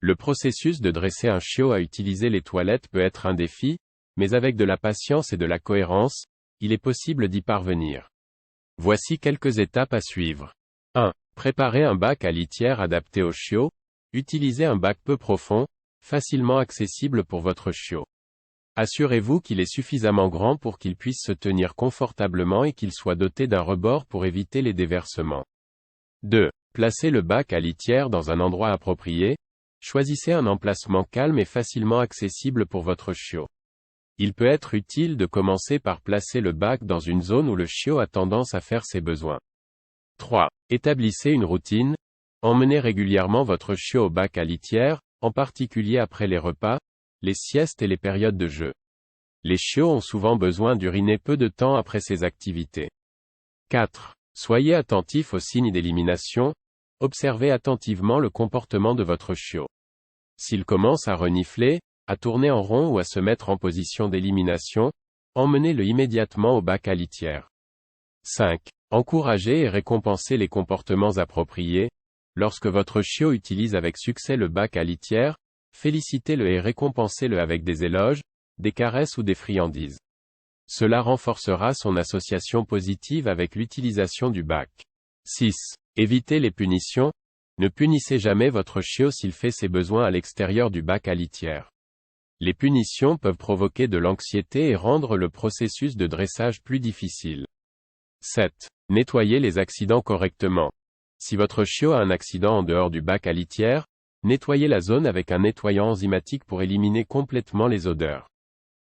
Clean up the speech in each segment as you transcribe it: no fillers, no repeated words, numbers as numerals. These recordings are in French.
Le processus de dresser un chiot à utiliser les toilettes peut être un défi, mais avec de la patience et de la cohérence, il est possible d'y parvenir. Voici quelques étapes à suivre. 1. Préparez un bac à litière adapté au chiot. Utilisez un bac peu profond, facilement accessible pour votre chiot. Assurez-vous qu'il est suffisamment grand pour qu'il puisse se tenir confortablement et qu'il soit doté d'un rebord pour éviter les déversements. 2. Placez le bac à litière dans un endroit approprié. Choisissez un emplacement calme et facilement accessible pour votre chiot. Il peut être utile de commencer par placer le bac dans une zone où le chiot a tendance à faire ses besoins. 3. Établissez une routine. Emmenez régulièrement votre chiot au bac à litière, en particulier après les repas, les siestes et les périodes de jeu. Les chiots ont souvent besoin d'uriner peu de temps après ces activités. 4. Soyez attentif aux signes d'élimination. Observez attentivement le comportement de votre chiot. S'il commence à renifler, à tourner en rond ou à se mettre en position d'élimination, emmenez-le immédiatement au bac à litière. 5. Encouragez et récompensez les comportements appropriés. Lorsque votre chiot utilise avec succès le bac à litière, félicitez-le et récompensez-le avec des éloges, des caresses ou des friandises. Cela renforcera son association positive avec l'utilisation du bac. 6. Évitez les punitions. Ne punissez jamais votre chiot s'il fait ses besoins à l'extérieur du bac à litière. Les punitions peuvent provoquer de l'anxiété et rendre le processus de dressage plus difficile. 7. Nettoyez les accidents correctement. Si votre chiot a un accident en dehors du bac à litière, nettoyez la zone avec un nettoyant enzymatique pour éliminer complètement les odeurs.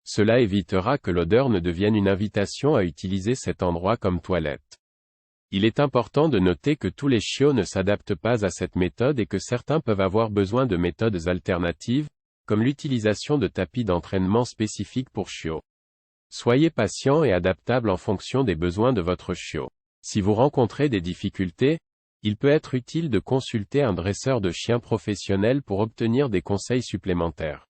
Cela évitera que l'odeur ne devienne une invitation à utiliser cet endroit comme toilette. Il est important de noter que tous les chiots ne s'adaptent pas à cette méthode et que certains peuvent avoir besoin de méthodes alternatives, comme l'utilisation de tapis d'entraînement spécifiques pour chiots. Soyez patient et adaptable en fonction des besoins de votre chiot. Si vous rencontrez des difficultés, il peut être utile de consulter un dresseur de chiens professionnel pour obtenir des conseils supplémentaires.